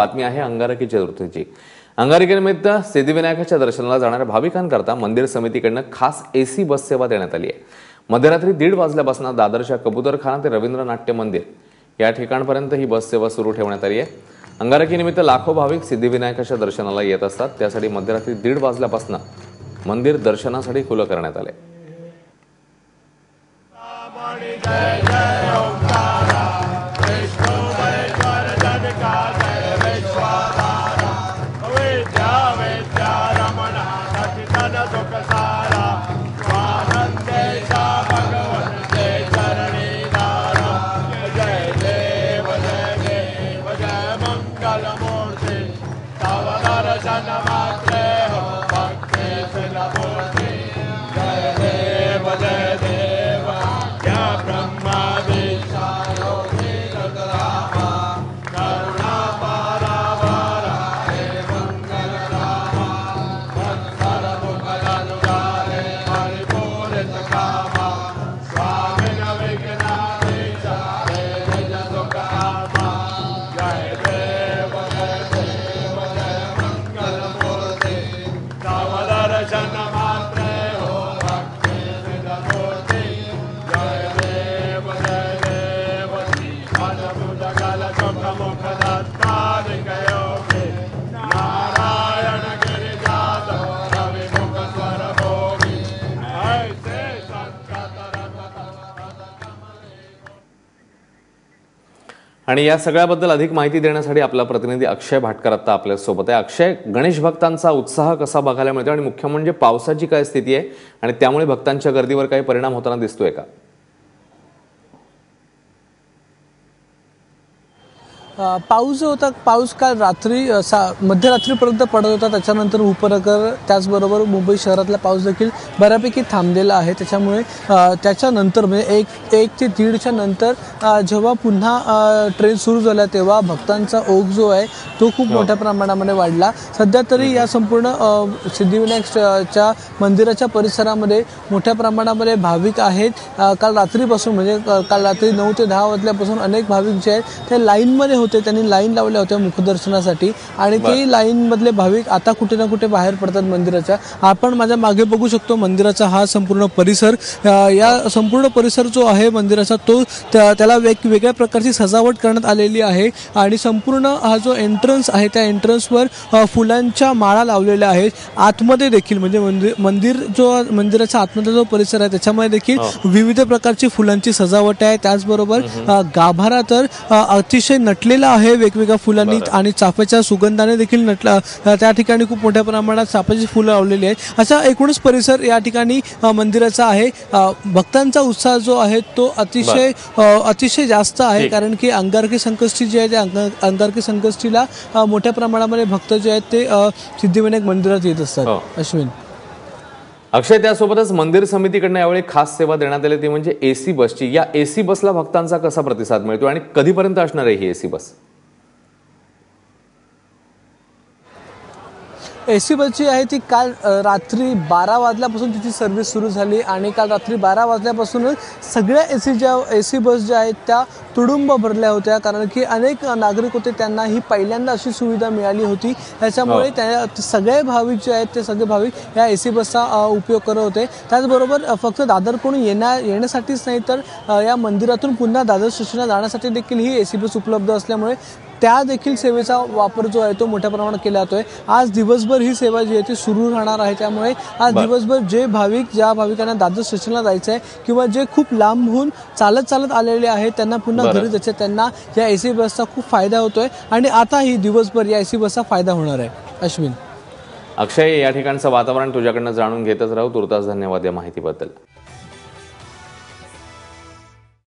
बातमी आहे अंगारकी चतुर्थीची। अंगारकीनिमित्त सिद्धिविनायकाच्या दर्शनाला जाणाऱ्या भाविकांकरता मंदिर समितीकडून खास एसी बस सेवा देण्यात आली आहे। मध्यरात्री 1:30 वाजल्यापासून दादरच्या कबूतरखाना ते रवींद्र नाट्य मंदिर या ठिकाणपर्यंत ही बस सेवा सुरू ठेवण्यात आली आहे। अंगारकीनिमित्त लाखो भाविक सिद्धिविनायकाच्या दर्शनाला येत असतात, त्यासाठी मध्यरात्री 1:30 वाजल्यापासून मंदिर दर्शनासाठी खुलं करण्यात आले। आणि या सगळ्याबद्दल अधिक माहिती देण्यासाठी आपला प्रतिनिधी अक्षय भाटकर आता आपल्या सोबत आहे। अक्षय, गणेश भक्तांचा उत्साह कसा बघायला मिळतो आणि मुख्य म्हणजे पावसाची काय स्थिती आहे आणि त्यामुळे भक्तांच्या गर्दीवर काही परिणाम होताना दिसतोय का? पाऊस जो होता, पाऊस काल रात्री मध्यरात्रीपर्यंत पडत होता, त्याच्यानंतर उपनगर त्याचबरोबर मुंबई शहरातला पाऊस देखील बऱ्यापैकी थांबलेला आहे। त्याच्यामुळे त्याच्यानंतर म्हणजे एक ते 1:30च्या नंतर जेव्हा पुन्हा ट्रेन सुरू झाल्या तेव्हा भक्तांचा ओघ जो आहे तो खूप मोठ्या प्रमाणामध्ये वाढला। सध्या तरी या संपूर्ण सिद्धिविनायकच्या मंदिराच्या परिसरामध्ये मोठ्या प्रमाणामध्ये भाविक आहेत। काल रात्रीपासून म्हणजे काल रात्री 9 ते 10 वाजल्यापासून अनेक भाविक जे आहेत ते लाईनमध्ये होते, त्यांनी लाईन लावल्या होत्या मुखदर्शनासाठी आणि ते लाईन मधले भाविक आता कुठे ना कुठे बाहेर पडतात मंदिराच्या। आपण माझ्या मागे बघू शकतो मंदिराचा हा संपूर्ण परिसर, या संपूर्ण परिसर जो आहे मंदिराचा तो त्याला वेगवेगळ्या प्रकारची सजावट करण्यात आलेली आहे आणि संपूर्ण हा जो एंट्रन्स आहे त्या एंट्रन्सवर फुलांच्या माळा लावलेल्या आहेत। आतमध्ये देखील म्हणजे मंदिराच्या आतमध्ये जो परिसर आहे त्याच्यामध्ये देखील विविध प्रकारची फुलांची सजावट आहे। त्याचबरोबर गाभारा तर अतिशय नटलेला आहे वेगवेगळ्या फुलांनी आणि चाफ्याच्या सुगंधाने देखील नटला। त्या ठिकाणी खूप मोठ्या प्रमाणात चाफ्याची फुलं लावलेली आहेत। असा एकूणच परिसर या ठिकाणी मंदिराचा आहे। भक्तांचा उत्साह जो आहे तो अतिशय जास्त आहे, कारण की अंगारकी संकष्टी जी आहे त्या अंगारकी संकष्टीला मोठ्या प्रमाणामध्ये भक्त जे आहेत ते सिद्धिविनायक मंदिरात येत असतात। अश्विन, अक्षय, त्यासोबतच मंदिर समितीकडून यावेळी खास सेवा देण्यात आली ती म्हणजे एसी बसची। या एसी बसला भक्तांचा कसा प्रतिसाद मिळतो आणि कधीपर्यंत असणार आहे ही एसी बस? एसी बस जी आहे ती काल रात्री 12 वाजल्यापासून तिची सर्व्हिस सुरू झाली आणि काल रात्री 12 वाजल्यापासून सगळ्या एसी बस ज्या आहेत त्या तुडुंब भरल्या होत्या, कारण की अनेक नागरिक होते त्यांना ही पहिल्यांदा अशी सुविधा मिळाली होती। त्याच्यामुळे त्या सगळे भाविक जे आहेत ते सगळे भाविक या एसी बसचा उपयोग करत होते। त्याचबरोबर फक्त दादरकडून येण्यासाठीच नाही तर या मंदिरातून पुन्हा दादर स्टेशनला जाण्यासाठी देखील ही एसी बस उपलब्ध असल्यामुळे त्या देखील सेवेचा वापर जो आहे तो मोठ्या प्रमाणात केला जातोय। आज दिवसभर ही सेवा जी आहे ती सुरू राहणार आहे, त्यामुळे आज दिवसभर ज्या भाविकांना दादर स्टेशनला जायचं आहे किंवा जे खूप लांबहून चालत आलेले आहेत त्यांना पुन्हा घरी जायचं, त्यांना या एसी बसचा खूप फायदा होतोय आणि आता ही दिवसभर या एसी बसचा फायदा होणार आहे। अश्विन, अक्षय, या ठिकाणचं वातावरण तुझ्याकडनं जाणून घेतच राहू। तुर्तास धन्यवाद या माहितीबद्दल।